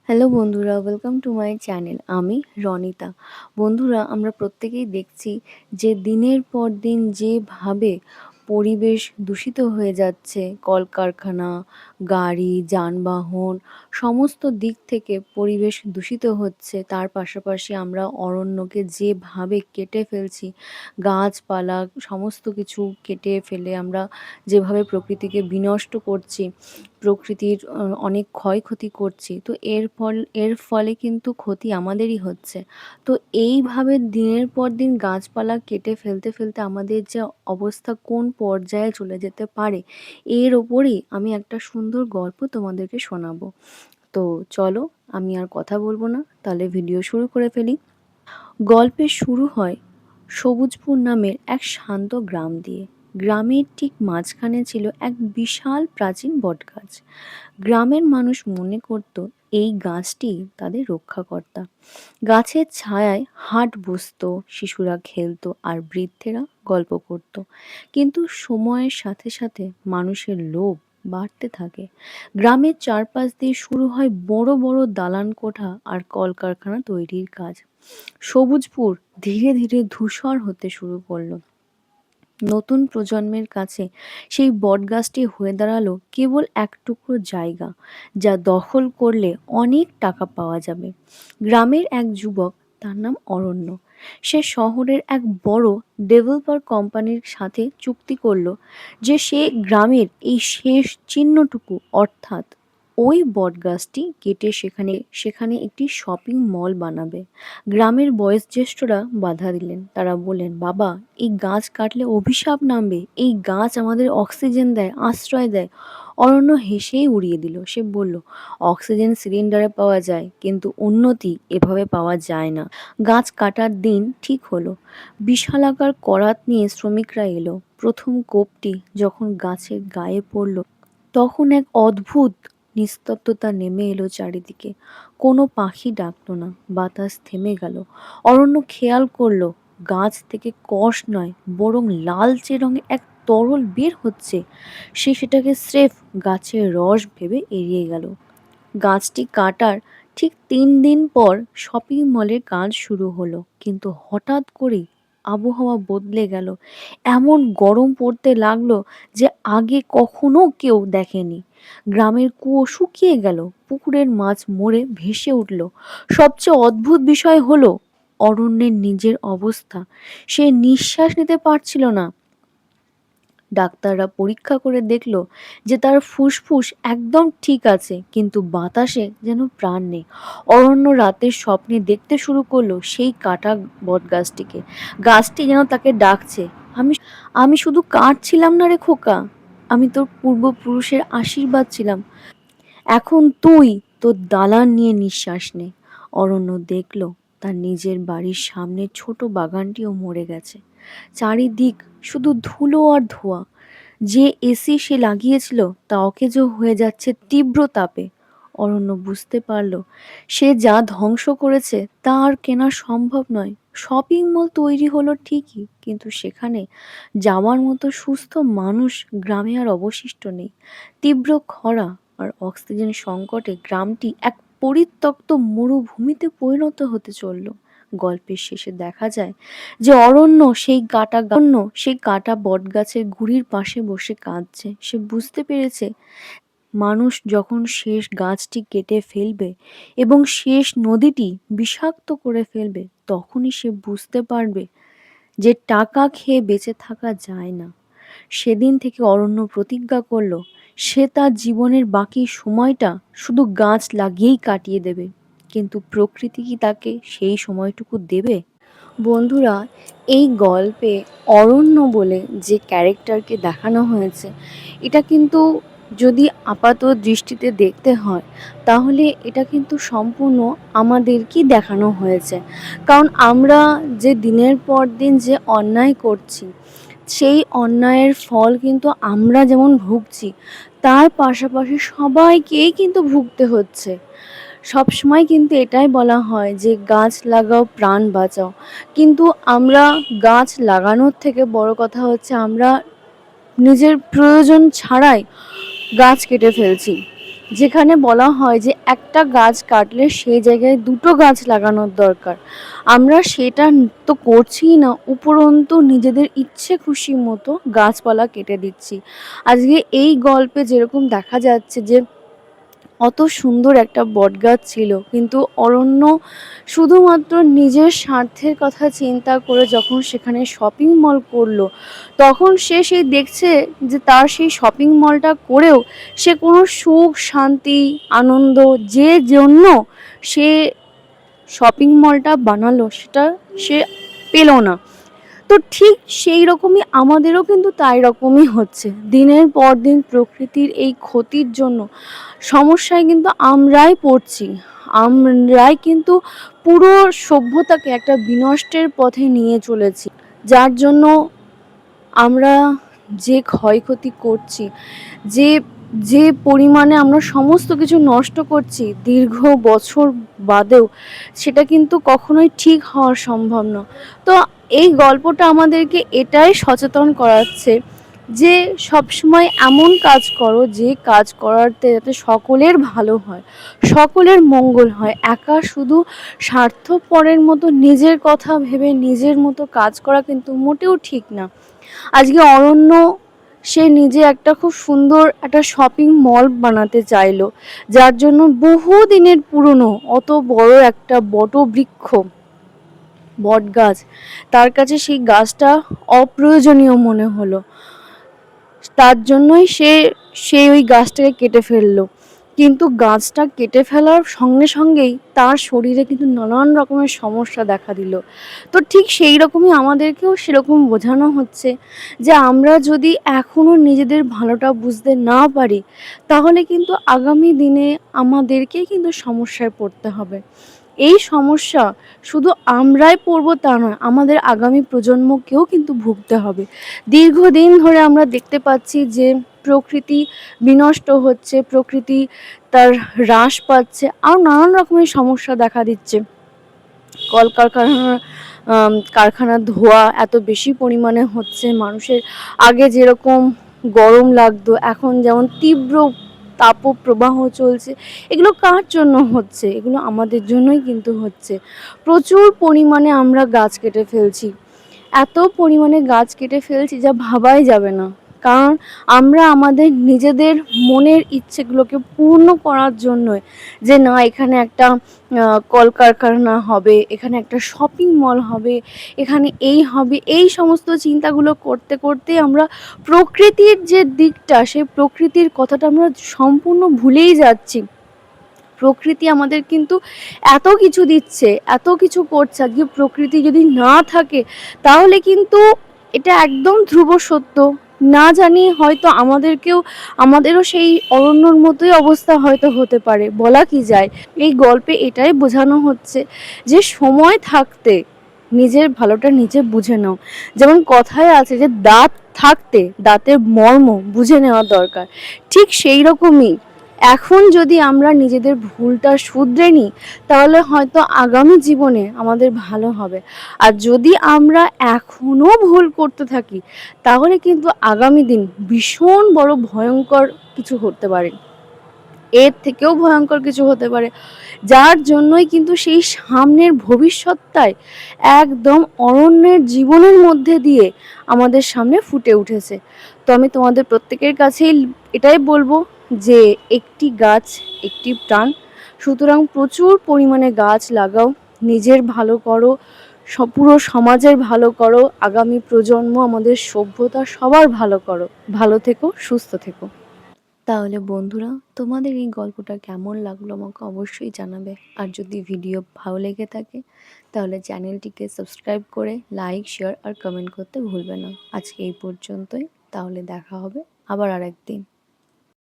Hello বন্ধুরা, welcome to my channel. আমি রনিতা। বন্ধুরা, আমরা প্রত্যেকেই দেখছি যে দিনের পর দিন যেভাবে পরিবেশ দূষিত হয়ে যাচ্ছে, কলকারখানা, গাড়ি, যানবাহন সমস্ত দিক থেকে পরিবেশ দূষিত হচ্ছে। তার পাশাপাশি আমরা অরণ্যকে যেভাবে কেটে ফেলছি, গাছপালা সমস্ত কিছু কেটে ফেলে আমরা যেভাবে প্রকৃতিকে বিনষ্ট করছি, প্রকৃতির অনেক ক্ষয়ক্ষতি করছি। তো এর ফলে কিন্তু ক্ষতি আমাদেরই হচ্ছে। তো এইভাবে দিনের পর দিন গাছপালা কেটে ফেলতে আমাদের যে অবস্থা কোন পর্যায়ে চলে যেতে পারে, এর ওপরেই আমি একটা সুন্দর গল্প তোমাদেরকে শোনাবো। তো চলো, আমি আর কথা বলবো না, তাহলে ভিডিও শুরু করে ফেলি। গল্পের শুরু হয় সবুজপুর নামের এক শান্ত গ্রাম দিয়ে। গ্রামের ঠিক মাঝখানে ছিল এক বিশাল প্রাচীন বটগাছ। গ্রামের মানুষ মনে করত এই গাছটি তাদের রক্ষাকর্তা। গাছের ছায়ায় হাট বসতো, শিশুরা খেলতো আর বৃদ্ধেরা গল্প করত। কিন্তু সময়ের সাথে সাথে মানুষের লোভ বাড়তে থাকে। গ্রামের চারপাশ দিয়ে শুরু হয় বড় বড় দালান কোঠা আর কলকারখানা তৈরির কাজ। সবুজপুর ধীরে ধীরে ধূসর হতে শুরু করলো। নতুন প্রজন্মের কাছে সেই বটগাছটি হয়ে দাঁড়ালো কেবল এক টুকরো জায়গা, যা দখল করলে অনেক টাকা পাওয়া যাবে। গ্রামের এক যুবক, তার নাম অরণ্য, সে শহরের এক বড় ডেভেলপার কোম্পানির সাথে চুক্তি করলো যে সে গ্রামের এই শেষ চিহ্নটুকু, অর্থাৎ ওই বটগাছটি কেটে সেখানে সেখানে একটি শপিং মল বানাবে। গ্রামের বয়োজ্যেষ্ঠরা বাধা দিলেন। তারা বললেন, বাবা, এই গাছ কাটলে অভিশাপ নামবে। এই গাছ আমাদের অক্সিজেন দেয়, আশ্রয় দেয়। অরণ্য হেসেই উড়িয়ে দিল। সে বলল, অক্সিজেন সিলিন্ডারে পাওয়া যায়, কিন্তু উন্নতি এভাবে পাওয়া যায় না। গাছ কাটার দিন ঠিক হলো। বিশালাকার করাত নিয়ে শ্রমিকরা এলো। প্রথম কোপটি যখন গাছের গায়ে পড়ল, তখন এক অদ্ভুত নিস্তব্ধতা নেমে এলো চারিদিকে। কোনো পাখি ডাকলো না, বাতাস থেমে গেল। অরণ্য খেয়াল করলো গাছ থেকে কষ নয়, বরং লালচে রঙের এক তরল বের হচ্ছে। সে সেটাকে স্রেফ গাছের রস ভেবে এড়িয়ে গেল। গাছটি কাটার ঠিক 3 দিন পর শপিং মলের কাজ শুরু হলো, কিন্তু হঠাৎ করেই আবহাওয়া বদলে গেল। এমন গরম পড়তে লাগলো যে আগে কখনো কেউ দেখেনি। গ্রামের কুয়ো শুকিয়ে গেল, পুকুরের মাছ মরে ভেসে উঠল। সবচেয়ে অদ্ভুত বিষয় হলো অরণ্যের নিজের অবস্থা। সে নিঃশ্বাস নিতে পারছিল না। ডাক্তাররা পরীক্ষা করে দেখলো যে তার ফুসফুস একদম ঠিক আছে, কিন্তু বাতাসে যেন প্রাণ নেই। অরণ্য রাতের স্বপ্নে দেখতে শুরু করলো সেই কাটা বটগাছটিকে। গাছটি যেন তাকে ডাকছে, আমি আমি শুধু কাঠ ছিলাম না রে খোকা, আমি তোর পূর্বপুরুষের আশীর্বাদ ছিলাম। এখন তুই তোর দালান নিয়ে নিঃশ্বাস নে। অরণ্য দেখল তার নিজের বাড়ির সামনের ছোট বাগানটিও মরে গেছে। চারিদিক শুধু ধুলো আর ধোঁয়া। যে এসি সে লাগিয়েছিল তা অকেজো হয়ে যাচ্ছে তীব্র তাপে। অরণ্য বুঝতে পারল সে যা ধ্বংস করেছে তা আর কেনা সম্ভব নয়। শপিং মল তৈরি হলো ঠিকই, কিন্তু সেখানে যাওয়ার মতো সুস্থ মানুষ গ্রামে আর অবশিষ্ট নেই। তীব্র খরা আর অক্সিজেন সংকটে গ্রামটি এক পরিত্যক্ত মরুভূমিতে পরিণত হতে চলল। গল্পের শেষে দেখা যায় যে অরণ্য সেই কাটা বটগাছের গুড়ির পাশে বসে কাঁদছে। সে বুঝতে পেরেছে মানুষ যখন শেষ গাছটি কেটে ফেলবে এবং শেষ নদীটি বিষাক্ত করে ফেলবে, তখনই সে বুঝতে পারবে যে টাকা খেয়ে বেঁচে থাকা যায় না। সেদিন থেকে অরণ্য প্রতিজ্ঞা করলো সে তার জীবনের বাকি সময়টা শুধু গাছ লাগিয়েই কাটিয়ে দেবে। কিন্তু প্রকৃতি কি তাকে সেই সময়টুকু দেবে? বন্ধুরা, এই গল্পে অরণ্য বলে যে ক্যারেক্টারকে দেখানো হয়েছে, এটা কিন্তু যদি আপাত দৃষ্টিতে দেখতে হয়, তাহলে এটা কিন্তু সম্পূর্ণ আমাদেরকেই দেখানো হয়েছে। কারণ আমরা যে দিনের পর দিন যে অন্যায় করছি, সেই অন্যায়ের ফল কিন্তু আমরা যেমন ভুগছি, তার পাশাপাশি সবাইকেই কিন্তু ভুগতে হচ্ছে। সবসময় কিন্তু এটাই বলা হয় যে গাছ লাগাও, প্রাণ বাঁচাও। কিন্তু আমরা গাছ লাগানোর থেকে বড় কথা হচ্ছে আমরা নিজের প্রয়োজন ছাড়াই গাছ কেটে ফেলছি। যেখানে বলা হয় যে একটা গাছ কাটলে সেই জায়গায় দুটো গাছ লাগানোর দরকার। আমরা সেটা তো করছিই না, উপরন্তু নিজেদের ইচ্ছে খুশি মতো গাছপালা কেটে দিচ্ছি। আজকে এই গল্পে যেরকম দেখা যাচ্ছে যে অত সুন্দর একটা বটগাছ ছিল, কিন্তু অরণ্য শুধুমাত্র নিজের স্বার্থের কথা চিন্তা করে যখন সেখানে শপিং মল করলো, তখন সে সেই দেখছে যে তার সেই শপিং মলটা করেও সে কোনো সুখ শান্তি আনন্দ যে জন্য সে শপিং মলটা বানালো সেটা সে পেল না। তো ঠিক সেই রকমই আমাদেরও কিন্তু তাই রকমই হচ্ছে। দিনের পর দিন প্রকৃতির এই ক্ষতির জন্য সমস্যায় কিন্তু আমরাই পড়ছি। আমরাই কিন্তু পুরো সভ্যতাকে একটা বিনষ্টের পথে নিয়ে চলেছি। যার জন্য আমরা যে ক্ষয়ক্ষতি করছি, যে যে পরিমাণে আমরা সমস্ত কিছু নষ্ট করছি দীর্ঘ বছর বাদেও, সেটা কিন্তু কখনোই ঠিক হওয়া সম্ভব না। তো এই গল্পটা আমাদেরকে এটাই সচেতন করাচ্ছে যে সবসময় এমন কাজ করো যে কাজ করাতে যাতে সকলের ভালো হয়, সকলের মঙ্গল হয়। একা শুধু স্বার্থপরের মতো নিজের কথা ভেবে নিজের মতো কাজ করা কিন্তু মোটেও ঠিক না। আজকে অরণ্য সে নিজে একটা খুব সুন্দর একটা শপিং মল বানাতে চাইলো, যার জন্য বহু দিনের পুরনো অত বড় একটা বটবৃক্ষ বট গাছ তার কাছে সেই গাছটা অপ্রয়োজনীয় মনে হলো। তার জন্যই সে সে ওই গাছটাকে কেটে ফেললো। কিন্তু গাছটা কেটে ফেলার সঙ্গে সঙ্গেই তার শরীরে কিন্তু নানান রকমের সমস্যা দেখা দিল। তো ঠিক সেই রকমই আমাদেরকেও সেরকম বোঝানো হচ্ছে যে আমরা যদি এখনও নিজেদের ভালোটা বুঝতে না পারি, তাহলে কিন্তু আগামী দিনে আমাদেরকেই কিন্তু সমস্যায় পড়তে হবে। এই সমস্যা শুধু আমরাই পড়ব তা নয়, আমাদের আগামী প্রজন্মকেও কিন্তু ভুগতে হবে। দীর্ঘদিন ধরে আমরা দেখতে পাচ্ছি যে প্রকৃতি বিনষ্ট হচ্ছে, প্রকৃতি তার হ্রাস পাচ্ছে, আর নানান রকমের সমস্যা দেখা দিচ্ছে। কলকারখানার কারখানার ধোঁয়া এত বেশি পরিমাণে হচ্ছে, মানুষের আগে যেরকম গরম লাগতো এখন যেমন তীব্র তাপপ্রবাহ চলছে। এগুলো কার জন্য হচ্ছে? এগুলো আমাদের জন্যই কিন্তু হচ্ছে। প্রচুর পরিমাণে আমরা গাছ কেটে ফেলছি, এত পরিমাণে গাছ কেটে ফেলছি যা ভাবাই যাবে না। কারণ আমরা আমাদের নিজেদের মনের ইচ্ছেগুলোকে পূর্ণ করার জন্যই, যে না এখানে একটা কলকারখানা হবে, এখানে একটা শপিং মল হবে, এখানে এই হবে, এই সমস্ত চিন্তাগুলো করতে করতে আমরা প্রকৃতির যে দিকটা, সেই প্রকৃতির কথাটা আমরা সম্পূর্ণ ভুলেই যাচ্ছি। প্রকৃতি আমাদের কিন্তু এত কিছু দিচ্ছে, এত কিছু করছে। আজকে প্রকৃতি যদি না থাকে তাহলে কিন্তু এটা একদম ধ্রুব সত্য। না জানি হয়তো আমাদেরও সেই অরণ্যর মতোই অবস্থা হয়তো হতে পারে, বলা কি যায়। এই গল্পে এটাই বোঝানো হচ্ছে যে সময় থাকতে নিজের ভালোটা নিজে বুঝে নাও। যেমন কথায় আছে যে দাঁত থাকতে দাঁতের মর্ম বুঝে নেওয়া দরকার। ঠিক সেই রকমই এখন যদি আমরা নিজেদের ভুলটা শুধরে নিই, তাহলে হয়তো আগামী জীবনে আমাদের ভালো হবে। আর যদি আমরা এখনও ভুল করতে থাকি, তাহলে কিন্তু আগামী দিন ভীষণ বড় ভয়ঙ্কর কিছু হতে পারে, এর থেকেও ভয়ঙ্কর কিছু হতে পারে। যার জন্যই কিন্তু সেই সামনের ভবিষ্যৎটাই একদম অরণ্যের জীবনের মধ্যে দিয়ে আমাদের সামনে ফুটে উঠেছে। তো আমি তোমাদের প্রত্যেকের কাছেই এটাই বলবো যে একটি গাছ একটি প্রাণ। সুতরাং প্রচুর পরিমাণে গাছ লাগাও, নিজের ভালো করো, পুরো সমাজের ভালো করো, আগামী প্রজন্ম আমাদের সভ্যতা সবার ভালো করো। ভালো থেকো, সুস্থ থেকো। তাহলে বন্ধুরা, তোমাদের এই গল্পটা কেমন লাগলো আমাকে অবশ্যই জানাবে। আর যদি ভিডিও ভালো লেগে থাকে তাহলে চ্যানেলটিকে সাবস্ক্রাইব করে লাইক শেয়ার আর কমেন্ট করতে ভুলবে না। আজকে এই পর্যন্তই, তাহলে দেখা হবে আবার আরেকদিন।